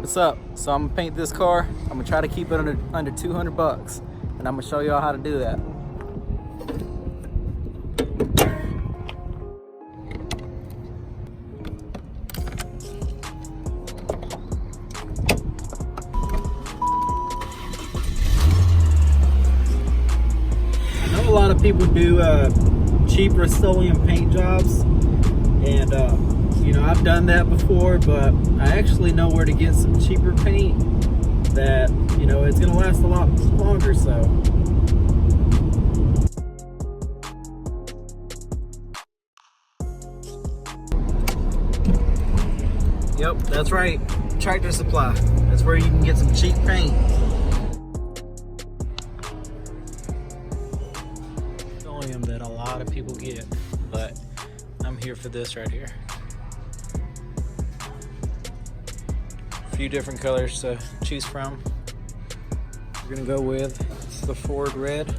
What's up? So I'm gonna paint this car. I'm gonna try to keep it under 200 bucks, and I'm gonna show y'all how to do that. I know a lot of people do cheap Rustoleum paint jobs, and you know, I've done that before, but I actually know where to get some cheaper paint that, you know, it's gonna last a lot longer. So yep, that's right, Tractor Supply. That's where you can get some cheap paint. Rustoleum that a lot of people get, but I'm here for this right here. A few different colors to choose from. We're gonna go with the Ford Red.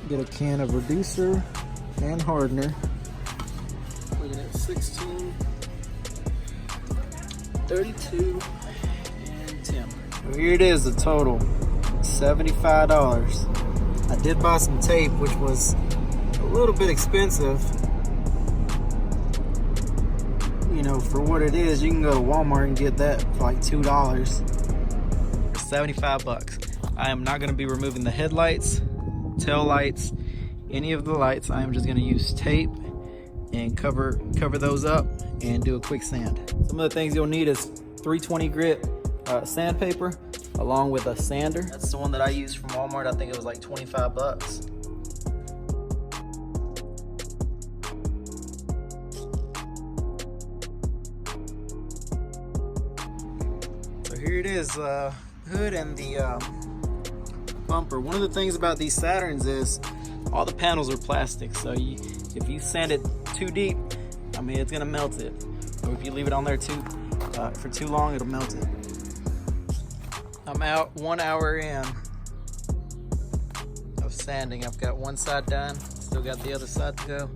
Get a can of reducer and hardener. Looking at 16, 32, and 10. So here it is, the total, $75. I did buy some tape, which was a little bit expensive. You know, for what it is, you can go to Walmart and get that for like $2. For 75 bucks. I am not gonna be removing the headlights, tail lights, any of the lights. I am just gonna use tape and cover those up and do a quick sand. Some of the things you'll need is 320 grit sandpaper, along with a sander. That's the one that I used from Walmart. I think it was like 25 bucks. So here it is, hood and the bumper. One of the things about these Saturns is all the panels are plastic, so if you sand it too deep, I mean, it's gonna melt it. Or if you leave it on there for too long, it'll melt it. I'm out 1 hour in of sanding. I've got one side done, still got the other side to go.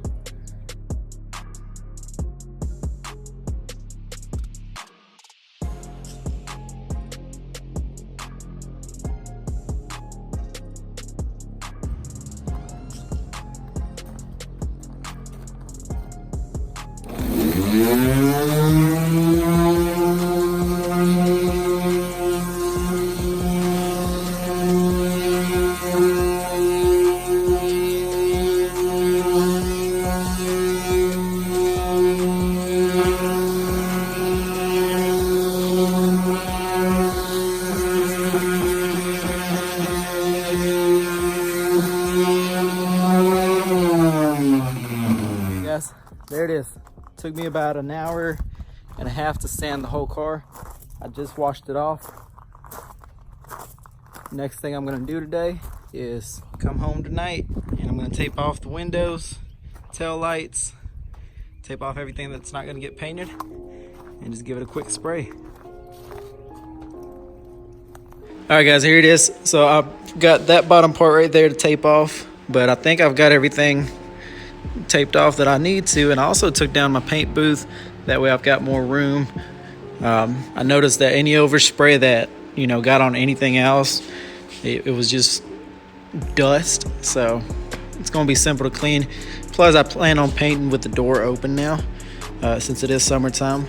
Yes, there it is. Took me about an hour and a half to sand the whole car. I just washed it off. Next thing I'm gonna do today is come home tonight and I'm gonna tape off the windows, tail lights, tape off everything that's not gonna get painted, and just give it a quick spray. All right guys, here it is. So I've got that bottom part right there to tape off, but I think I've got everything taped off that I need to, and I also took down my paint booth. That way I've got more room. I noticed that any overspray that, you know, got on anything else, it was just dust. So it's gonna be simple to clean. Plus I plan on painting with the door open now, since it is summertime.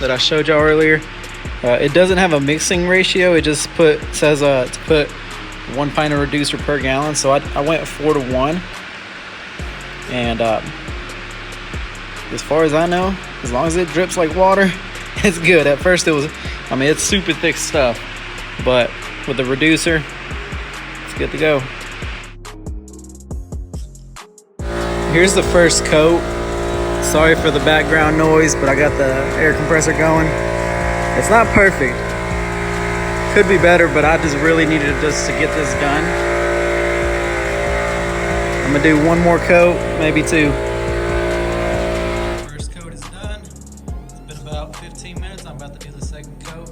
That I showed y'all earlier, it doesn't have a mixing ratio. It just says to put 1 pint of reducer per gallon. So I went 4 to 1, and as far as I know, as long as it drips like water, it's good. At first it was, I mean, it's super thick stuff, but with the reducer, it's good to go. Here's the first coat. Sorry for the background noise, but I got the air compressor going. It's not perfect. Could be better, but I just really needed just to get this done. I'm gonna do one more coat, maybe 2. First coat is done. It's been about 15 minutes. I'm about to do the second coat.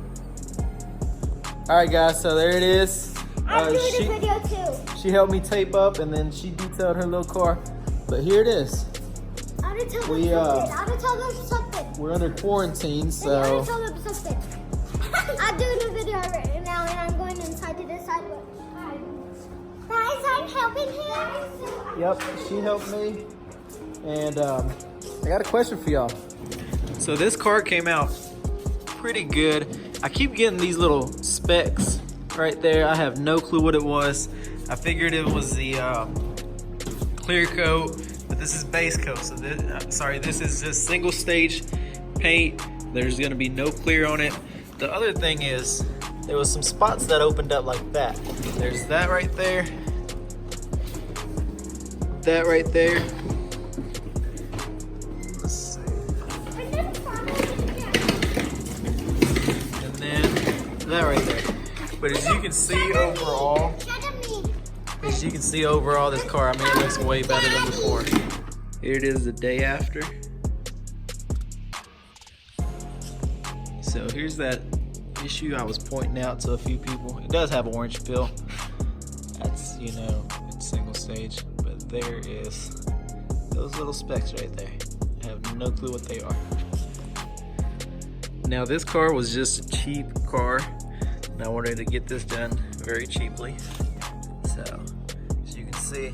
All right, guys, so there it is. I'm doing this video too. She helped me tape up, and then she detailed her little car. But here it is. I want to tell them something. I want to tell them something. We're under quarantine, so. I want to tell them something. I'm doing a video right now, and I'm going inside to decide what. Guys, I'm helping him. Yep, she helped me. And I got a question for y'all. So this car came out pretty good. I keep getting these little specks right there. I have no clue what it was. I figured it was the clear coat, but this is base coat. So this is just single stage paint. There's gonna be no clear on it. The other thing is, there was some spots that opened up like that. There's that right there. That right there. Let's see. And then that right there. But as you can see overall, this car, I mean, it looks way better than before. Here it is the day after. So here's that issue I was pointing out to a few people. It does have orange peel. That's, you know, it's single stage. But there is those little specks right there. I have no clue what they are. Now this car was just a cheap car, and I wanted to get this done very cheaply. So, as you can see,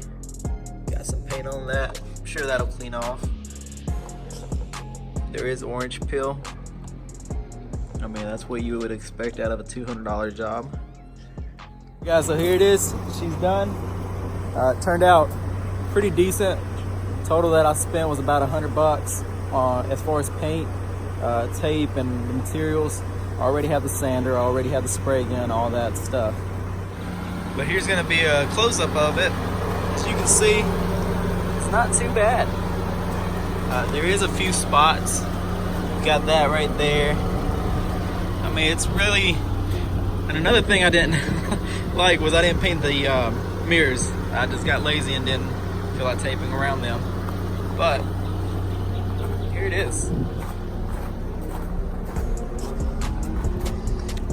got some paint on that. I'm sure that'll clean off. There is orange peel. I mean, that's what you would expect out of a $200 job. Guys, so here it is. She's done. It turned out pretty decent. Total that I spent was about $100 as far as paint, tape, and the materials. I already have the sander, I already have the spray gun, all that stuff. But here's gonna be a close-up of it. As you can see, it's not too bad. There is a few spots. Got that right there. I mean, it's really, and another thing I didn't like was I didn't paint the mirrors. I just got lazy and didn't feel like taping around them. But here it is.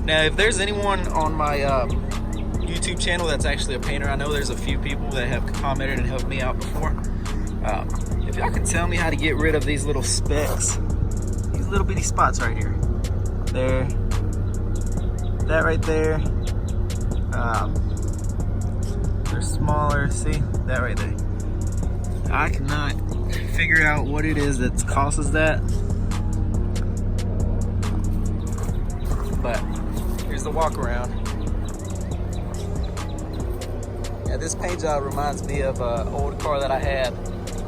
Now, if there's anyone on my YouTube channel that's actually a painter, I know there's a few people that have commented and helped me out before. If y'all can tell me how to get rid of these little specks, these little bitty spots right here. There, that right there. They're smaller, see? That right there. I cannot figure out what it is that causes that. But here's the walk around. Yeah, this paint job reminds me of an old car that I had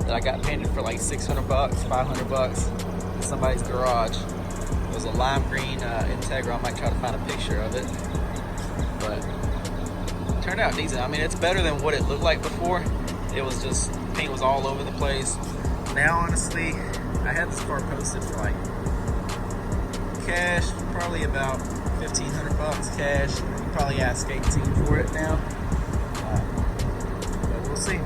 that I got painted for like $600, $500 in somebody's garage. It was a lime green Integra. I might try to find a picture of it. But it turned out decent. I mean, it's better than what it looked like before. It was just, paint was all over the place. Now, honestly, I had this car posted for like cash, probably about $1,500 cash. You probably ask 18 for it now. But we'll see.